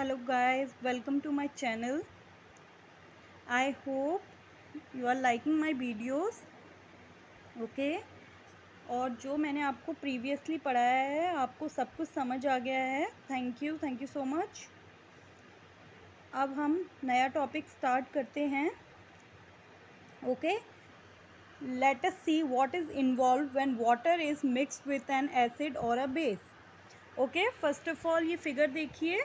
Hello guys, welcome to my channel. I hope you are liking my videos. Okay? और जो मैंने आपको previously पढ़ाया है आपको सब कुछ समझ आ गया है. Thank you so much. अब हम नया टॉपिक स्टार्ट करते हैं. Okay, let us see what is involve when water is mixed with an acid और a base. Okay, first of all ये फिगर देखिए.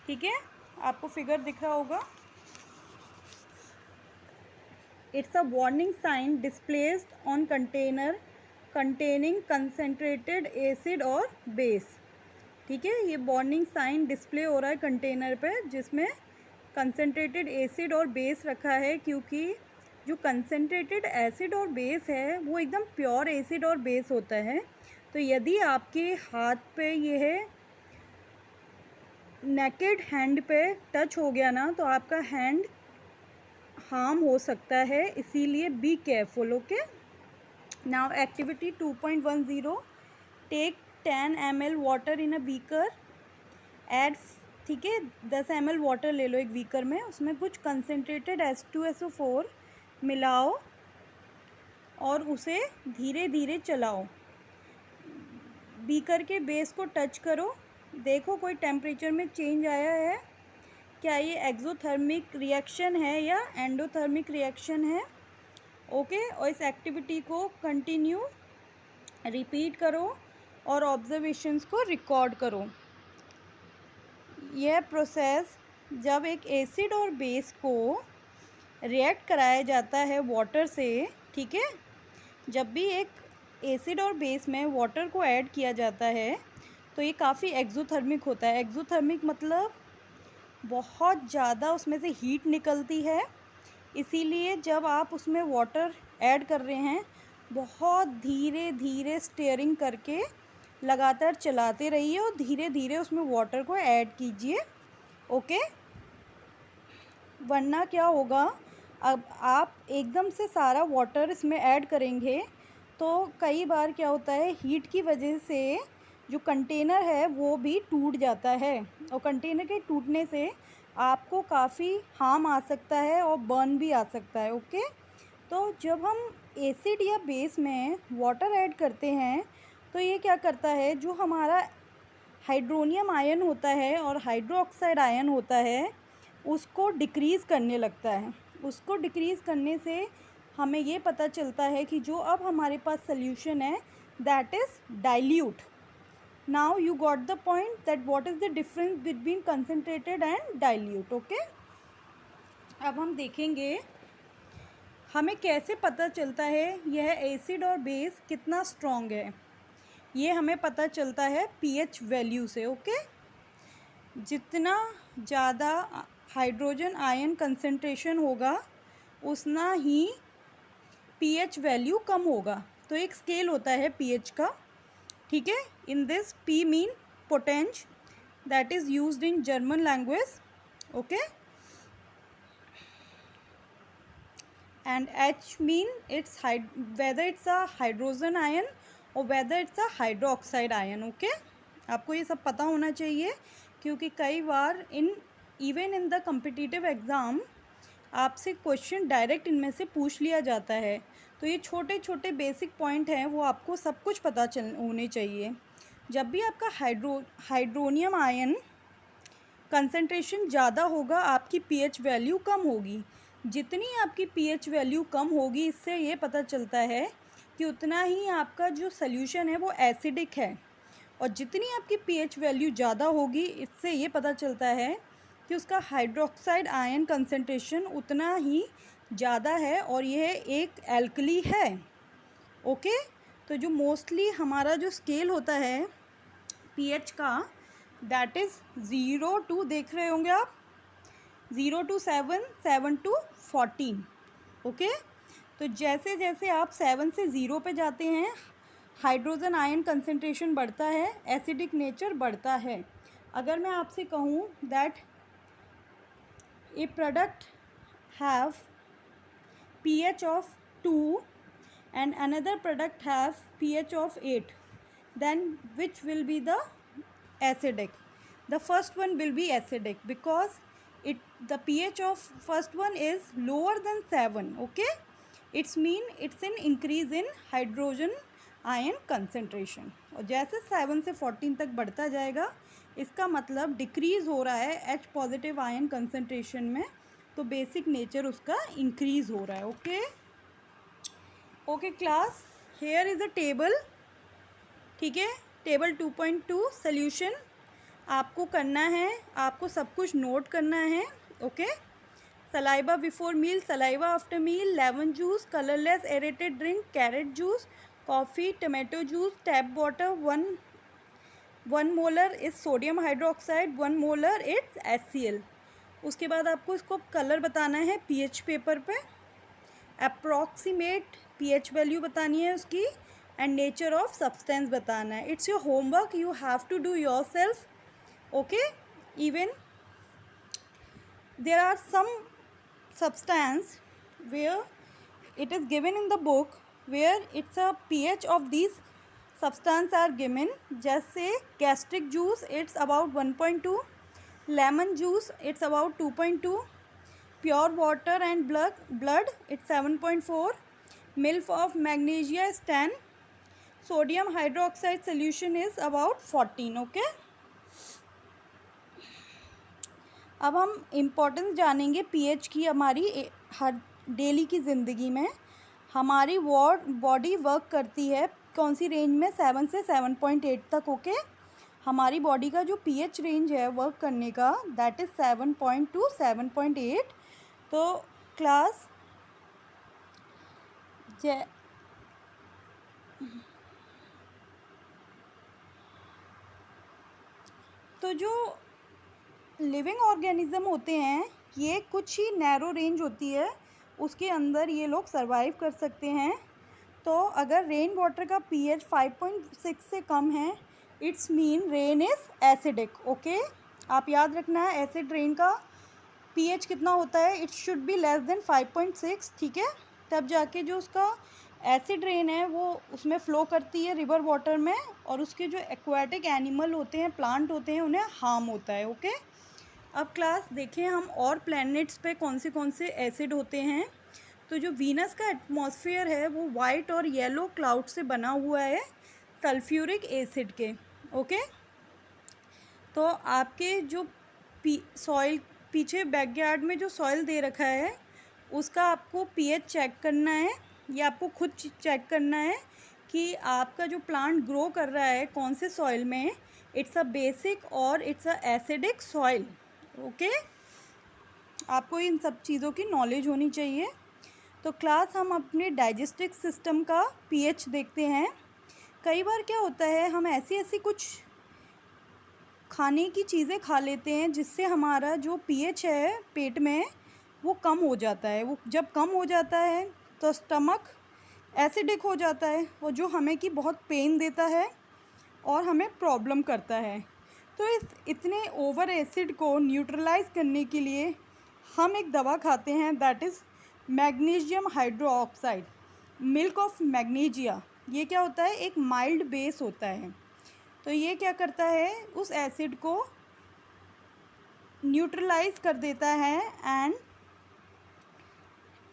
ठीक है, आपको फिगर दिख रहा होगा. It's a warning sign displayed on container containing concentrated acid और base. ठीक है, ये वार्निंग साइन डिस्प्ले हो रहा है कंटेनर पे जिसमें कंसनट्रेटेड एसिड और बेस रखा है, क्योंकि जो कंसनट्रेटेड एसिड और बेस है वो एकदम प्योर एसिड और बेस होता है. तो यदि आपके हाथ पे ये है नेकेड हैंड पे टच हो गया ना तो आपका हैंड हार्म हो सकता है, इसीलिए be careful. Okay, now activity 2.10. Take 10 ml water in a beaker. Add, ठीक है, 10 ml वाटर ले लो एक बीकर में, उसमें कुछ कंसनट्रेटेड H2SO4 मिलाओ और उसे धीरे धीरे चलाओ. बीकर के बेस को टच करो, देखो कोई टेम्परेचर में चेंज आया है. क्या ये एक्सोथर्मिक रिएक्शन है या एंडोथर्मिक रिएक्शन है. ओके, और इस एक्टिविटी को कंटिन्यू रिपीट करो और ऑब्जर्वेशंस को रिकॉर्ड करो. यह प्रोसेस जब एक एसिड और बेस को रिएक्ट कराया जाता है वाटर से, ठीक है, जब भी एक एसिड और बेस में वाटर को ऐड किया जाता है तो ये काफ़ी एक्सोथर्मिक होता है. एक्सोथर्मिक मतलब बहुत ज़्यादा उसमें से हीट निकलती है, इसीलिए जब आप उसमें वाटर ऐड कर रहे हैं बहुत धीरे धीरे स्टीयरिंग करके लगातार चलाते रहिए और धीरे धीरे उसमें वाटर को ऐड कीजिए. ओके, वरना क्या होगा, अब आप एकदम से सारा वाटर इसमें ऐड करेंगे तो कई बार क्या होता है हीट की वजह से जो कंटेनर है वो भी टूट जाता है और कंटेनर के टूटने से आपको काफ़ी हार्म आ सकता है और बर्न भी आ सकता है. ओके, तो जब हम एसिड या बेस में वाटर ऐड करते हैं तो ये क्या करता है, जो हमारा हाइड्रोनियम आयन होता है और हाइड्रोक्साइड आयन होता है उसको डिक्रीज़ करने लगता है. उसको डिक्रीज़ करने से हमें ये पता चलता है कि जो अब हमारे पास सल्यूशन है that is dilute. Now you got the point that what is the difference between concentrated and dilute. Okay, अब हम देखेंगे हमें कैसे पता चलता है यह एसिड और बेस कितना स्ट्रॉन्ग है. ये हमें पता चलता है पीएच वैल्यू से. ओके, जितना ज़्यादा हाइड्रोजन आयन कंसंट्रेशन होगा उतना ही पीएच वैल्यू कम होगा. तो एक स्केल होता है पीएच का, ठीक है. इन दिस पी मीन पोटेंश that is used in German language. Okay, and H mean it's whether it's a hydrogen ion or whether it's a hydroxide ion. Okay, आपको ये सब पता होना चाहिए क्योंकि कई बार even in the competitive exam आपसे क्वेश्चन डायरेक्ट इनमें से पूछ लिया जाता है. तो ये छोटे छोटे बेसिक पॉइंट हैं, वो आपको सब कुछ पता होने चाहिए. जब भी आपका हाइड्रोनियम आयन कंसंट्रेशन ज़्यादा होगा आपकी पीएच वैल्यू कम होगी. जितनी आपकी पीएच वैल्यू कम होगी इससे ये पता चलता है कि उतना ही आपका जो सल्यूशन है वो एसिडिक है. और जितनी आपकी पीएच वैल्यू ज़्यादा होगी इससे ये पता चलता है कि उसका हाइड्रोक्साइड आयन कंसंट्रेशन उतना ही ज़्यादा है और यह एक एल्कली है. ओके, तो जो मोस्टली हमारा जो स्केल होता है पीएच का दैट इज़ 0 to, देख रहे होंगे आप, 0 to 7, 7 to 14. ओके, तो जैसे जैसे आप 7 से 0 पे जाते हैं हाइड्रोजन आयन कंसंट्रेशन बढ़ता है, एसिडिक नेचर बढ़ता है. अगर मैं आपसे कहूँ that A product have pH of 2 and another product have pH of 8, then which will be the acidic. the first one will be acidic because the pH of first one is lower than 7. Okay, it's mean it's an increase in hydrogen ion concentration. और जैसे 7 से 14 तक बढ़ता जाएगा इसका मतलब decrease हो रहा है H पॉजिटिव आयन कंसनट्रेशन में, तो बेसिक नेचर उसका इंक्रीज़ हो रहा है. Okay okay class, here is a table. ठीक है, टेबल 2.2 सोल्यूशन आपको करना है, आपको सब कुछ नोट करना है. Okay, saliva before meal, saliva after meal, lemon juice, colourless aerated drink, carrot juice, coffee, tomato juice, tap water, 1 molar is sodium hydroxide, 1 molar it's HCl. उसके बाद आपको इसको कलर बताना है pH पेपर पे, अप्रॉक्सीमेट pH वैल्यू बतानी है उसकी, एंड नेचर ऑफ सब्सटेंस बताना है. It's your homework, you have to do yourself. Okay, even there are some substance where it is given in the book where it's a pH of these substance are given. जैसे gastric juice it's about 1.2, lemon juice it's about 2.2, pure water and blood it's 7.4, milk of magnesia is 10, sodium hydroxide solution is about 14. Okay, अब हम importance जानेंगे pH की. हमारी हर daily की ज़िंदगी में हमारी बॉडी वर्क करती है कौन सी रेंज में, 7 से 7.8 तक. ओके, हमारी बॉडी का जो पीएच रेंज है वर्क करने का दैट इज़ 7.2 7.8. तो क्लास तो जो लिविंग ऑर्गेनिज्म होते हैं ये कुछ ही नैरो रेंज होती है, उसके अंदर ये लोग सरवाइव कर सकते हैं. तो अगर रेन वाटर का pH 5.6 से कम है it's mean rain is acidic. Okay, आप याद रखना है एसिड रेन का pH कितना होता है, it should be less than 5.6. ठीक है, तब जाके जो उसका एसिड रेन है वो उसमें फ़्लो करती है रिवर वाटर में, और उसके जो एक्वाटिक एनिमल होते हैं, प्लांट होते हैं, उन्हें हार्म होता है. ओके, अब क्लास देखें हम और प्लैनेट्स पे कौन से एसिड होते हैं. तो जो वीनस का एटमॉस्फेयर है वो वाइट और येलो क्लाउड से बना हुआ है सल्फ्यूरिक एसिड के. ओके, तो आपके जो सॉइल पीछे बैकयार्ड में जो सॉइल दे रखा है उसका आपको पीएच चेक करना है, या आपको खुद चेक करना है कि आपका जो प्लांट ग्रो कर रहा है कौन से सॉइल में, इट्स अ बेसिक और it's a acidic soil. Okay, आपको इन सब चीज़ों की नॉलेज होनी चाहिए. तो क्लास हम अपने डाइजेस्टिव सिस्टम का पीएच देखते हैं. कई बार क्या होता है हम ऐसी कुछ खाने की चीज़ें खा लेते हैं जिससे हमारा जो पीएच है पेट में वो कम हो जाता है. वो जब कम हो जाता है तो स्टमक एसिडिक हो जाता है, और जो हमें कि बहुत पेन देता है और हमें प्रॉब्लम करता है. तो इस इतने ओवर एसिड को न्यूट्रलाइज करने के लिए हम एक दवा खाते हैं that is magnesium hydroxide, milk of magnesia. ये क्या होता है, एक माइल्ड बेस होता है. तो ये क्या करता है, उस एसिड को न्यूट्रलाइज कर देता है and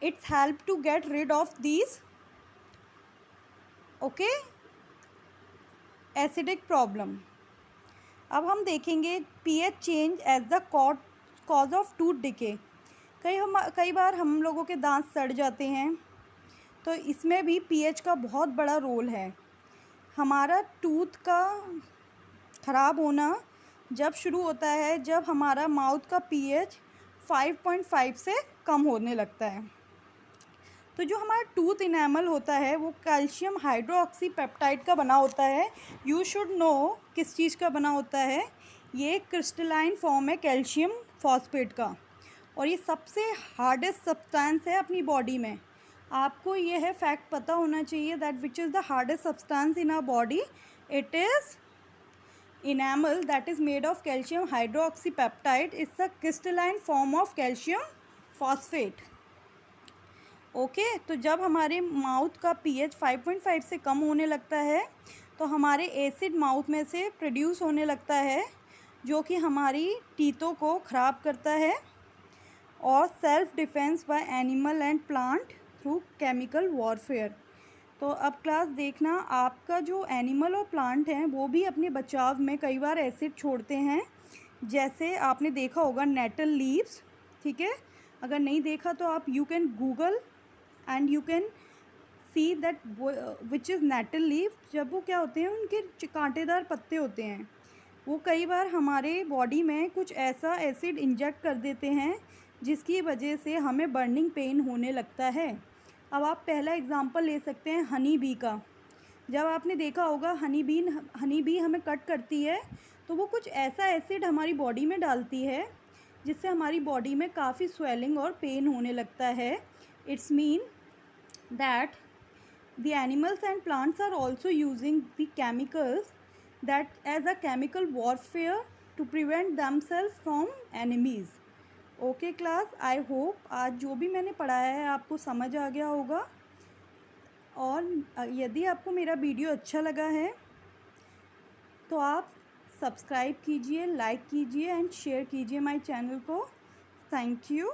it's help to get rid of these okay acidic problem. अब हम देखेंगे pH change as the cause of tooth decay. कई बार हम लोगों के दांत सड़ जाते हैं, तो इसमें भी पीएच का बहुत बड़ा रोल है. हमारा टूथ का ख़राब होना जब शुरू होता है जब हमारा माउथ का पीएच 5.5 से कम होने लगता है. तो जो हमारा टूथ इनेमल होता है वो कैल्शियम हाइड्रोक्सी पेप्टाइड का बना होता है. यू शुड नो किस चीज़ का बना होता है. ये क्रिस्टलाइन फॉर्म है कैल्शियम फॉस्फेट का, और ये सबसे हार्डेस्ट सब्सटेंस है अपनी बॉडी में. आपको ये है फैक्ट पता होना चाहिए that which is the hardest substance in our body. It is enamel that is made of calcium hydroxypeptide. It's a crystalline form of calcium phosphate. Okay, तो जब हमारे माउथ का पीएच 5.5 से कम होने लगता है तो हमारे एसिड माउथ में से प्रोड्यूस होने लगता है, जो कि हमारी टीतों को ख़राब करता है, और self defence bye animal and plant through chemical warfare. तो अब क्लास देखना, आपका जो एनिमल और प्लांट हैं वो भी अपने बचाव में कई बार एसिड छोड़ते हैं, जैसे आपने देखा होगा नेटल लीव्स, ठीक है। अगर नहीं देखा तो आप you can Google and you can see that which is nettle leave. जब वो क्या होते हैं, उनके कांटेदार पत्ते होते हैं, वो कई बार हमारे बॉडी में कुछ ऐसा एसिड इंजेक्ट कर देते हैं जिसकी वजह से हमें बर्निंग पेन होने लगता है। अब आप पहला एग्ज़ाम्पल ले सकते हैं हनी बी का। जब आपने देखा होगा हनी बी हमें कट करती है तो वो कुछ ऐसा एसिड हमारी बॉडी में डालती है जिससे हमारी बॉडी में काफ़ी स्वेलिंग और पेन होने लगता है। It's mean that the animals and plants are also using the chemicals that as a chemical warfare to prevent themselves from enemies. Okay class, I hope आज जो भी मैंने पढ़ाया है आपको समझ आ गया होगा। और यदि आपको मेरा वीडियो अच्छा लगा है तो आप सब्सक्राइब कीजिए, लाइक कीजिए एंड शेयर कीजिए माय चैनल को। Thank you.